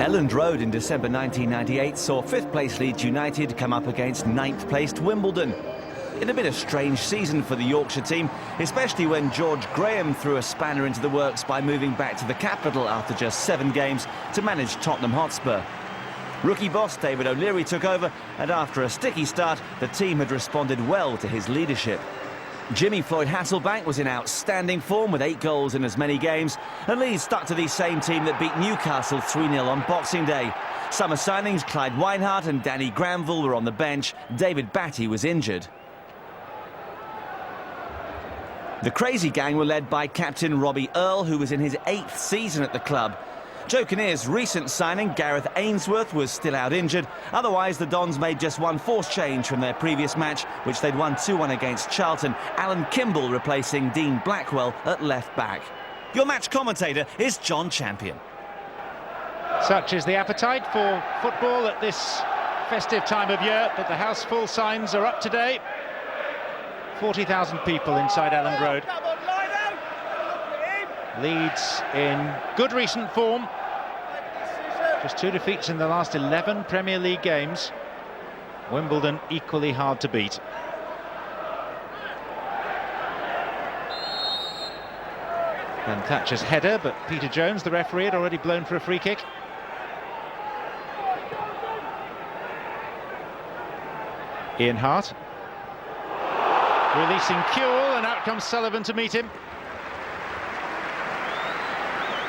Elland Road in December 1998 saw 5th place Leeds United come up against 9th placed Wimbledon. It had been a strange season for the Yorkshire team, especially when George Graham threw a spanner into the works by moving back to the capital after just 7 games to manage Tottenham Hotspur. Rookie boss David O'Leary took over, and after a sticky start, the team had responded well to his leadership. Jimmy Floyd Hasselbank was in outstanding form with 8 goals in as many games, and Leeds stuck to the same team that beat Newcastle 3-0 on Boxing Day. Summer signings Clyde Weinhardt and Danny Granville were on the bench. David Batty was injured. The Crazy Gang were led by captain Robbie Earle, who was in his 8th season at the club. Joe Kinnear's recent signing, Gareth Ainsworth, was still out injured. Otherwise, the Dons made just one forced change from their previous match, which they'd won 2-1 against Charlton. Alan Kimball replacing Dean Blackwell at left back. Your match commentator is John Champion. Such is the appetite for football at this festive time of year, but the houseful signs are up today. 40,000 people inside Elland Road. Leeds in good recent form. Just 2 defeats in the last 11 Premier League games. Wimbledon equally hard to beat. And Thatcher's header, but Peter Jones, the referee, had already blown for a free kick. Ian Hart. Releasing Kuehl, and out comes Sullivan to meet him.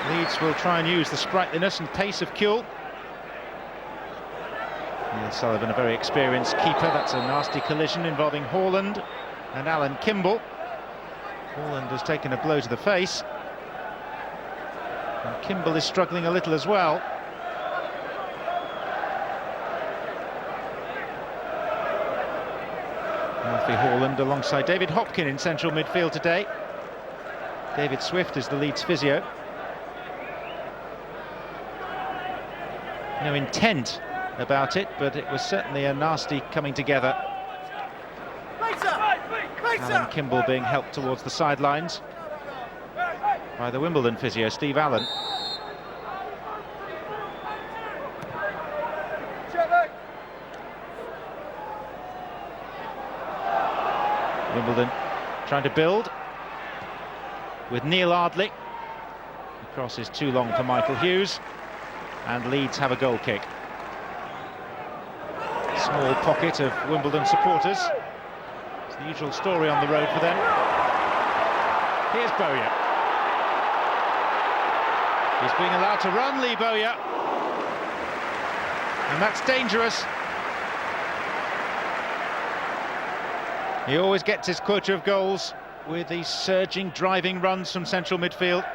Leeds will try and use the sprightliness and pace of Kuehl. Neil Sullivan, a very experienced keeper. That's a nasty collision involving Haaland and Alan Kimball. Haaland has taken a blow to the face. And Kimball is struggling a little as well. Alfie Haaland alongside David Hopkin in central midfield today. David Swift is the Leeds physio. No intent about it, but it was certainly a nasty coming together. Alan Kimball being helped towards the sidelines by the Wimbledon physio, Steve Allen. Wimbledon trying to build with Neil Ardley. The cross is too long for Michael Hughes, and Leeds have a goal kick. Small pocket of Wimbledon supporters. It's the usual story on the road for them. Here's Bowyer. He's being allowed to run, Lee Bowyer. And that's dangerous. He always gets his quota of goals with these surging, driving runs from central midfield.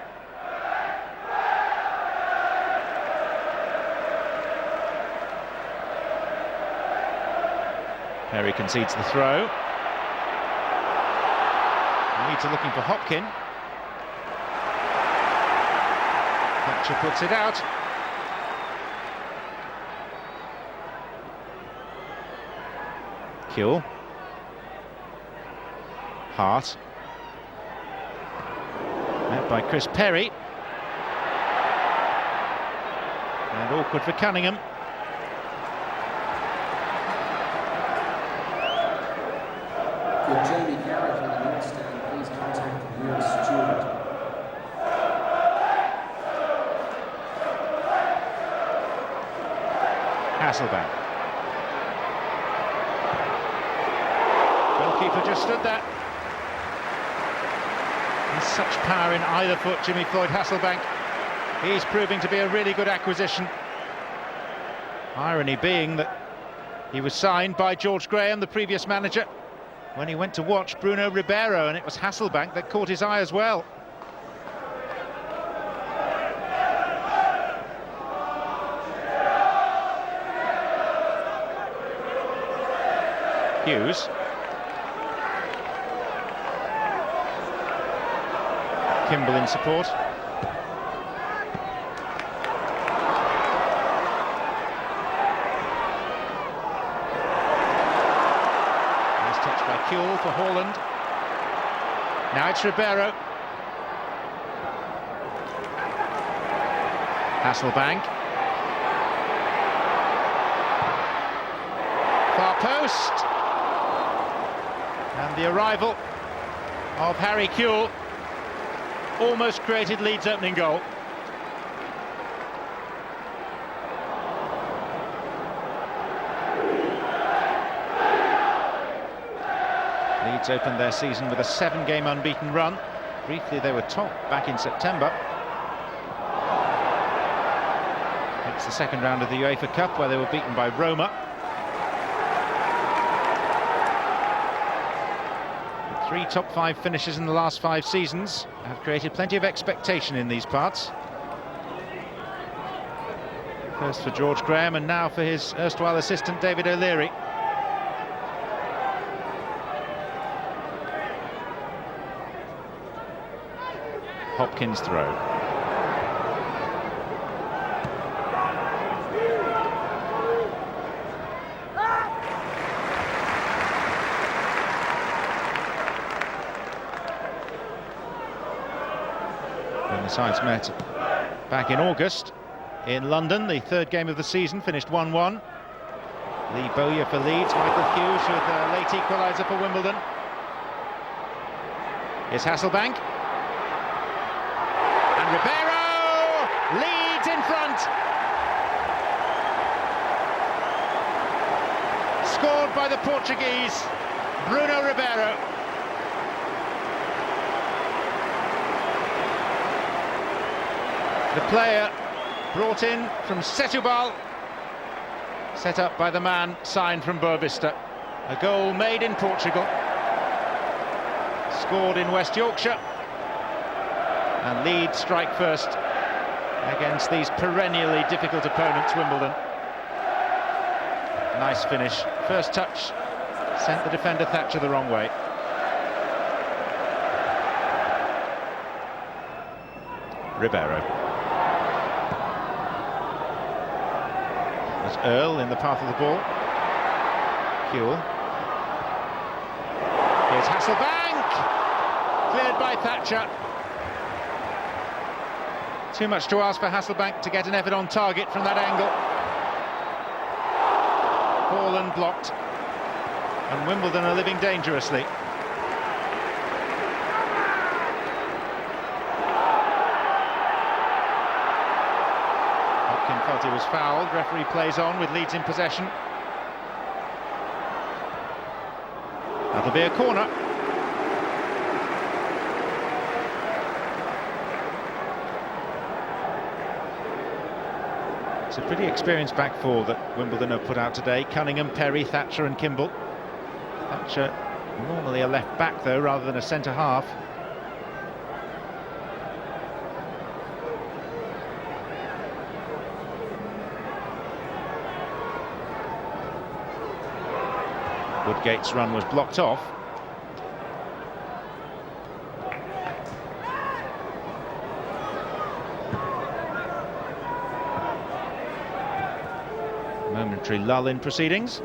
Perry concedes the throw. Leeds are looking for Hopkin. Thatcher puts it out. Kuehl. Hart. Met by Chris Perry. And awkward for Cunningham. For Jamie Garrett in the north stand, please contact Will Stewart. Hasselbank. Goalkeeper just stood there. There's such power in either foot, Jimmy Floyd Hasselbank. He's proving to be a really good acquisition. Irony being that he was signed by George Graham, the previous manager, when he went to watch Bruno Ribeiro, and it was Hasselbank that caught his eye as well. Hughes. Kimball in support. Nice touch by Kuehl for Haaland. Now it's Ribeiro. Hasselbank. post. And the arrival of Harry Kewell almost created Leeds' opening goal. Leeds opened their season with a 7-game unbeaten run. Briefly they were top back in September. It's the second round of the UEFA Cup where they were beaten by Roma. The 3 top 5 finishes in the last 5 seasons have created plenty of expectation in these parts. First for George Graham and now for his erstwhile assistant David O'Leary. Hopkins throw. When the sides met back in August in London, the 3rd game of the season finished 1-1. Lee Bowyer for Leeds, Michael Hughes with a late equaliser for Wimbledon. Here's Hasselbank. Ribeiro! Leeds in front! Scored by the Portuguese, Bruno Ribeiro. The player brought in from Setúbal, set up by the man signed from Boavista. A goal made in Portugal, scored in West Yorkshire. And Leeds strike first against these perennially difficult opponents, Wimbledon. Nice finish. First touch sent the defender Thatcher the wrong way. Ribeiro. There's Earl in the path of the ball. Kewell. Here's Hasselbank! Cleared by Thatcher. Too much to ask for Hasselbank to get an effort on target from that angle. Ball and blocked. And Wimbledon are living dangerously. Hopkins felt he was fouled. Referee plays on with Leeds in possession. That'll be a corner. It's a pretty experienced back four that Wimbledon have put out today. Cunningham, Perry, Thatcher and Kimball. Thatcher normally a left back though, rather than a centre half. Woodgate's run was blocked off. Momentary lull in proceedings.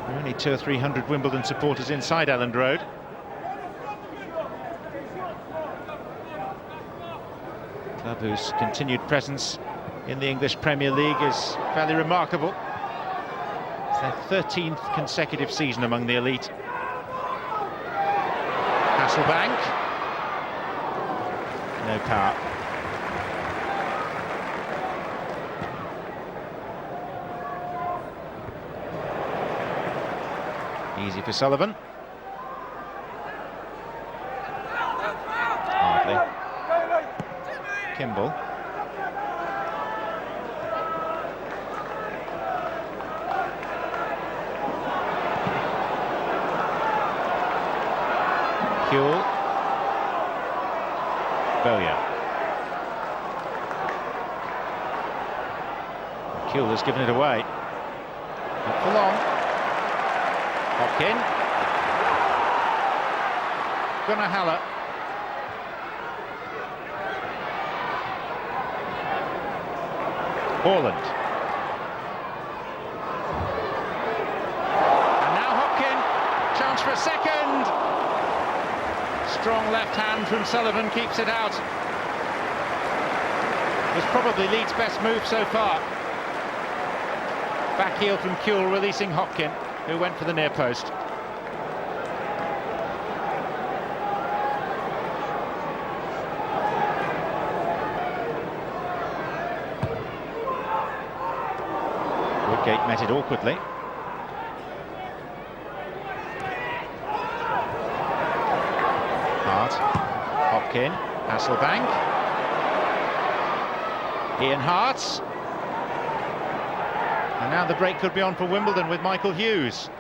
There are only 200 or 300 Wimbledon supporters inside Elland Road. Club whose continued presence in the English Premier League is fairly remarkable. It's their 13th consecutive season among the elite. Hasselbank. No power. Easy for Sullivan. Hardly. Kimball. Kewell. Bowyer. Kewell has given it away. Not for long. Hopkin. Gunnar Haller. Orland. And now Hopkin. Chance for a second. Strong left hand from Sullivan keeps it out. was probably Leeds' best move so far. Back heel from Kuehl, releasing Hopkin, who went for the near post. Woodgate met it awkwardly. Hart, Hopkin, Hasselbank, Ian Hart. And now the break could be on for Wimbledon with Michael Hughes.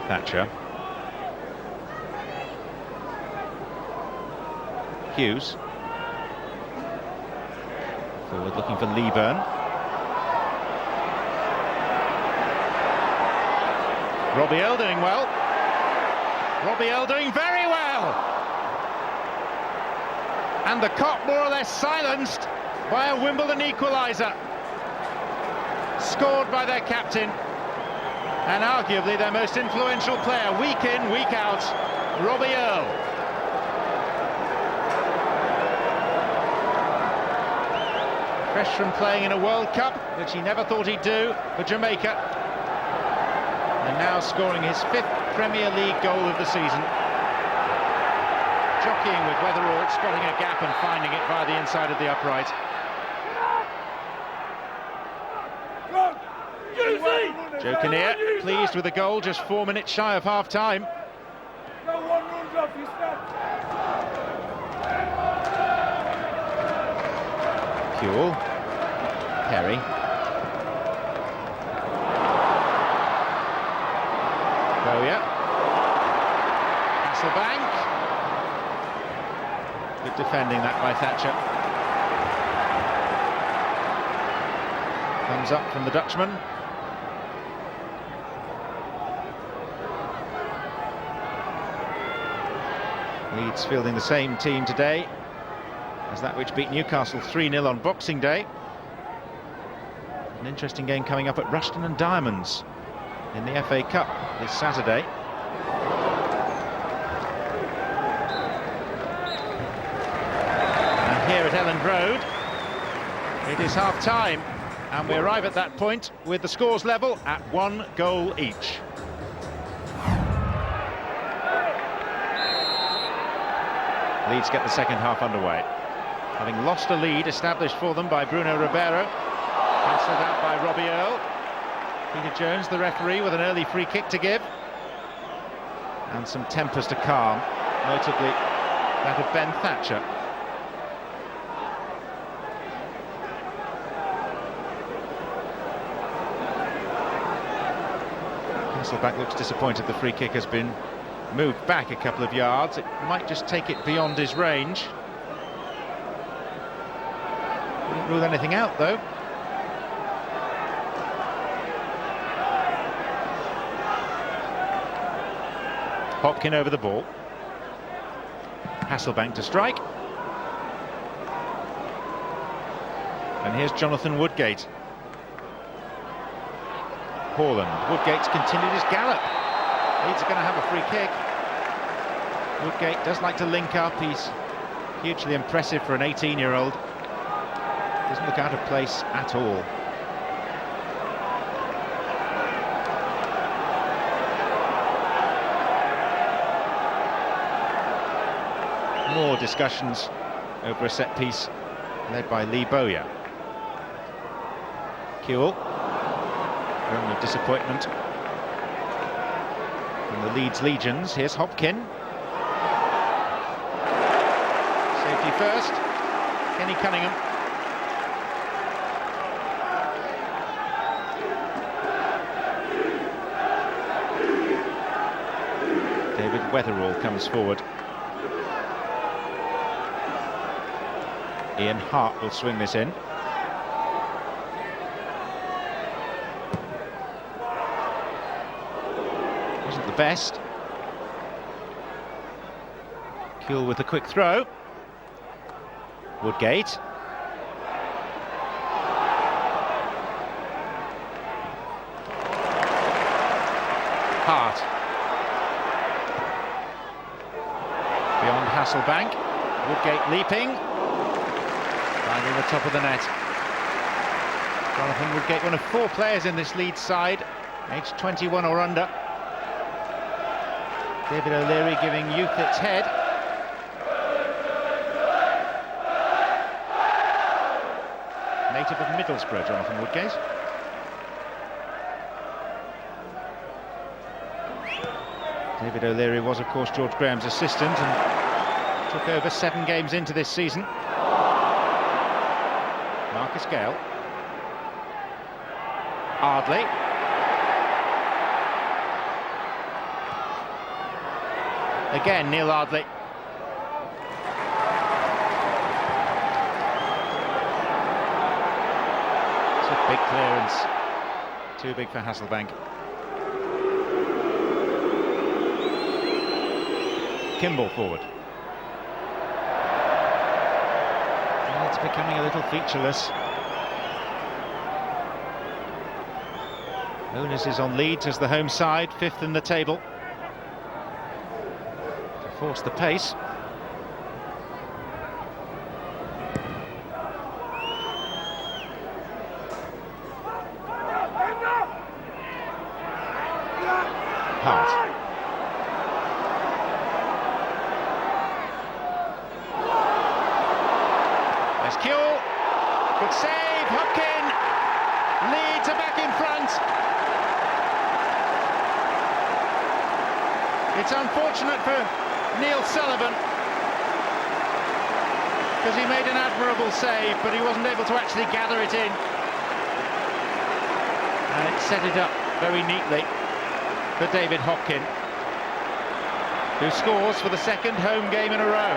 Thatcher. Hughes. Forward looking for Leeburn. Robbie Earl doing well. Robbie Earl doing very well. And the cop more or less silenced by a Wimbledon equaliser. Scored by their captain. And arguably their most influential player, week in, week out, Robbie Earl. Fresh from playing in a World Cup, which he never thought he'd do for Jamaica. And now scoring his 5th Premier League goal of the season. Jockeying with Weatherall, spotting a gap and finding it via the inside of the upright. Joe Kinnear, pleased with the goal, just 4 minutes shy of half-time. Kuehl, Perry. Bowyer. Hasselbank. Good defending that by Thatcher. Thumbs up from the Dutchman. Leeds fielding the same team today as that which beat Newcastle 3-0 on Boxing Day. An interesting game coming up at Rushden and Diamonds in the FA Cup this Saturday. And here at Elland Road, it is half-time, and we arrive at that point with the scores level at 1 goal each. Leeds get the second half underway. Having lost a lead established for them by Bruno Ribeiro, cancelled out by Robbie Earl. Peter Jones, the referee, with an early free kick to give. And some tempers to calm, notably that of Ben Thatcher. Hasselbank looks disappointed the free kick has been moved back a couple of yards. It might just take it beyond his range. Wouldn't rule anything out, though. Hopkin over the ball. Hasselbank to strike. And here's Jonathan Woodgate. Haaland. Woodgate's continued his gallop. Leeds are going to have a free kick. Woodgate does like to link up. He's hugely impressive for an 18-year-old. Doesn't look out of place at all. More discussions over a set piece led by Lee Bowyer. Kuehl. Moment of disappointment from the Leeds Legions. Here's Hopkin. Safety first. Kenny Cunningham. David Weatherall comes forward. Ian Hart will swing this in. Wasn't the best. Kuehl with a quick throw. Woodgate. Hart. Beyond Hasselbank. Woodgate leaping. Finding the top of the net. Jonathan Woodgate, one of 4 players in this Leeds side, aged 21 or under. David O'Leary giving youth its head. Native of Middlesbrough, Jonathan Woodgate. David O'Leary was, of course, George Graham's assistant and took over 7 games into this season. Marcus Gale. Ardley. Again, Neil Ardley. It's a big clearance. Too big for Hasselbank. Kimball forward. And it's becoming a little featureless. Onus is on Leeds as the home side, 5th in the table. To force the pace. Hart. There's Kuehl. Good save, Hopkin. Leeds are back in front. It's unfortunate for Neil Sullivan because he made an admirable save, but he wasn't able to actually gather it in. And it set it up very neatly for David Hopkin, who scores for the 2nd home game in a row.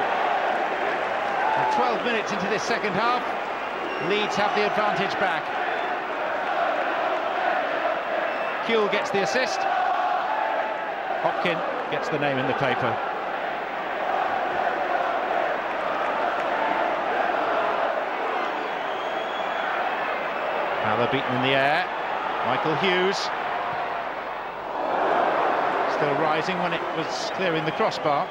And 12 minutes into this second half, Leeds have the advantage back. Kuehl gets the assist. Hopkin gets the name in the paper. Haller beaten in the air. Michael Hughes. Still rising when it was clearing the crossbar.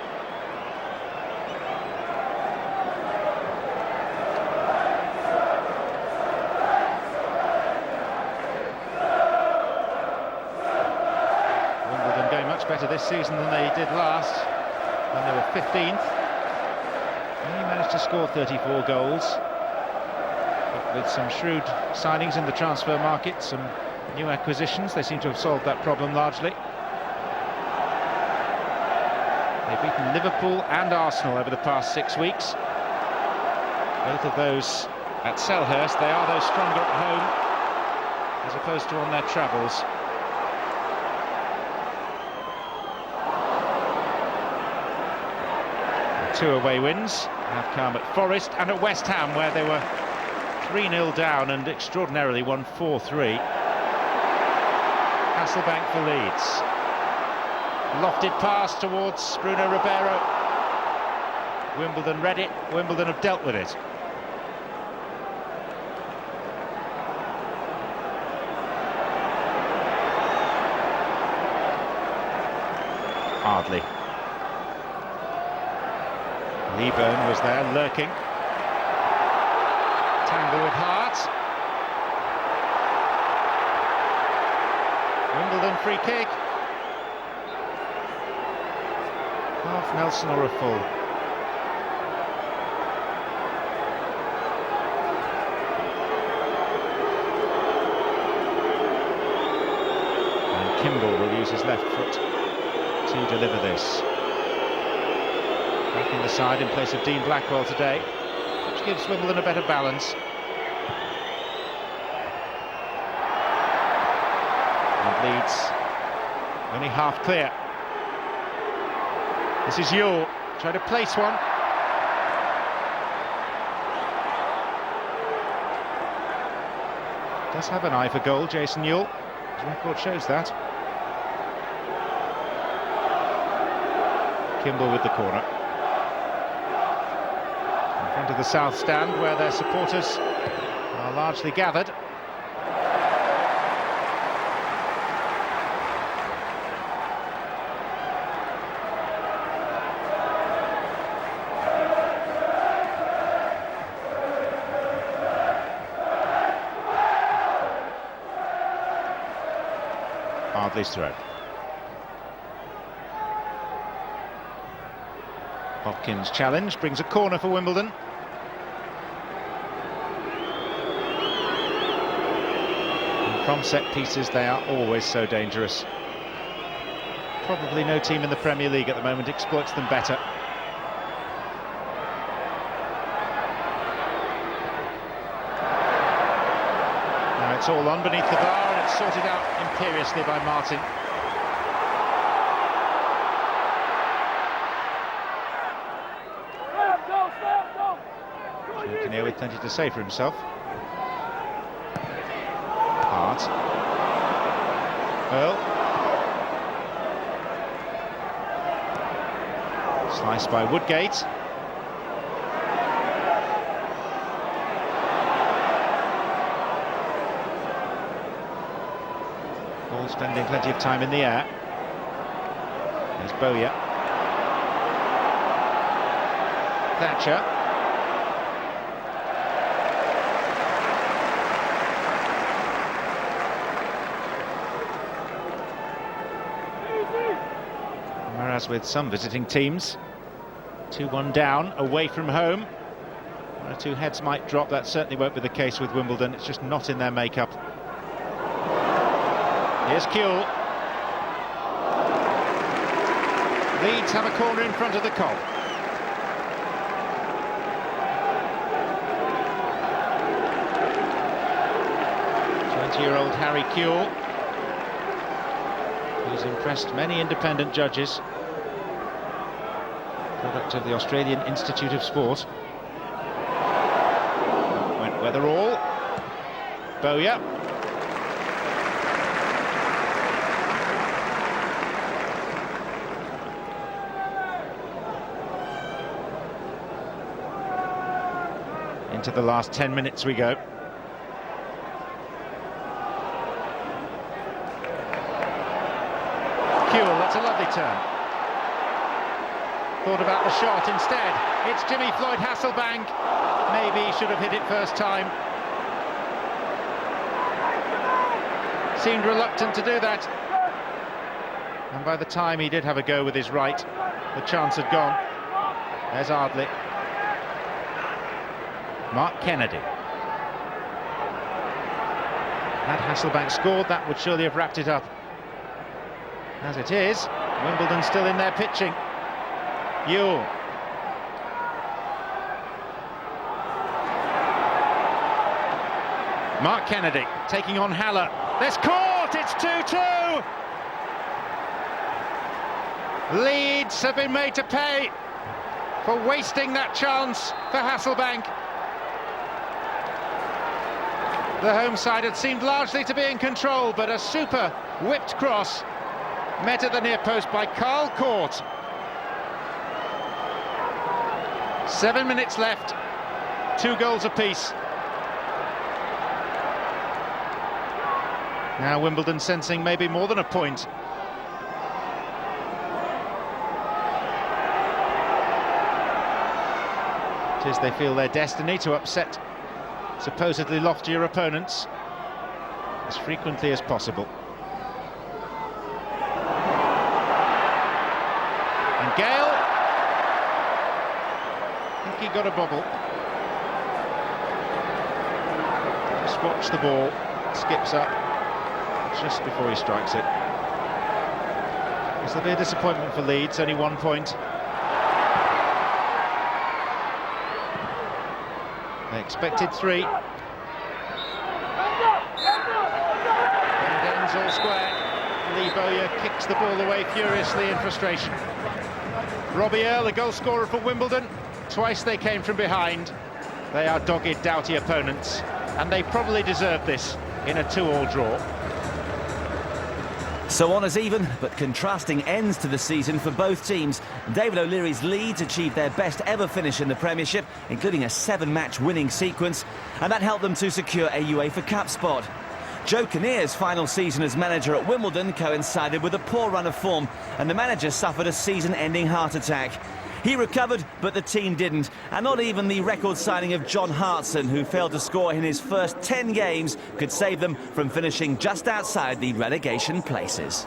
Wimbledon going much better this season than they did last, when they were 15th. And he managed to score 34 goals. But with some shrewd signings in the transfer market, some new acquisitions, they seem to have solved that problem largely. They've beaten Liverpool and Arsenal over the past 6 weeks. Both of those at Selhurst. They are, though, stronger at home as opposed to on their travels. The 2 away wins have come at Forest and at West Ham, where they were 3-0 down and extraordinarily won 4-3. Hasselbank for Leeds. Lofted pass towards Bruno Ribeiro. Wimbledon read it. Wimbledon have dealt with it. Ardley. Leeburn was there, lurking. Tangle with Hart. Wimbledon free kick. Half Nelson or a full. And Kimball will use his left foot to deliver this. Back in the side in place of Dean Blackwell today, which gives Wimbledon a better balance. And Leeds only half clear. This is Yule, trying to place one. Does have an eye for goal, Jason Yule. His record shows that. Kimball with the corner. In front of the south stand, where their supporters are largely gathered. Bradley's throw. Hopkins' challenge brings a corner for Wimbledon. And from set pieces, they are always so dangerous. Probably no team in the Premier League at the moment exploits them better. Now it's all on beneath the bar, and it's sorted out imperiously by Martin. Kinnear with plenty to say for himself. Hart. Earl. Sliced by Woodgate. Ball spending plenty of time in the air. There's Bowyer. Thatcher. Whereas with some visiting teams, 2-1 down, away from home, one or two heads might drop. That certainly won't be the case with Wimbledon. It's just not in their makeup. Here's Kuehl. Leeds have a corner in front of the Cobb. Year-old Harry Kuehl, who's impressed many independent judges, product of the Australian Institute of Sport. Went Weatherall. Bowyer. Into the last 10 minutes we go. That's a lovely turn. Thought about the shot instead. It's Jimmy Floyd Hasselbank. Maybe he should have hit it first time. Seemed reluctant to do that. And by the time he did have a go with his right, the chance had gone. There's Ardley. Mark Kennedy. Had Hasselbank scored, that would surely have wrapped it up. As it is, Wimbledon still in their pitching. Ewell. Mark Kennedy taking on Haller. There's caught, it's 2-2! Leeds have been made to pay for wasting that chance for Hasselbank. The home side had seemed largely to be in control, but a super whipped cross met at the near post by Carl Court. 7 minutes left, 2 goals apiece. Now Wimbledon sensing maybe more than a point. It is, they feel, their destiny to upset supposedly loftier opponents as frequently as possible. Gale, I think he got a bobble. Just watch the ball, skips up just before he strikes it. This will be a disappointment for Leeds, only 1 point. They expected 3. And ends all square. Lee Bowyer kicks the ball away furiously in frustration. Robbie Earl, the goal scorer for Wimbledon. Twice they came from behind. They are dogged, doughty opponents, and they probably deserve this in a 2-all draw. So on as even, but contrasting ends to the season for both teams. David O'Leary's Leeds achieved their best ever finish in the Premiership, including a 7-match winning sequence, and that helped them to secure a UEFA Cup spot. Joe Kinnear's final season as manager at Wimbledon coincided with a poor run of form, and the manager suffered a season-ending heart attack. He recovered, but the team didn't. And not even the record signing of John Hartson, who failed to score in his first 10 games, could save them from finishing just outside the relegation places.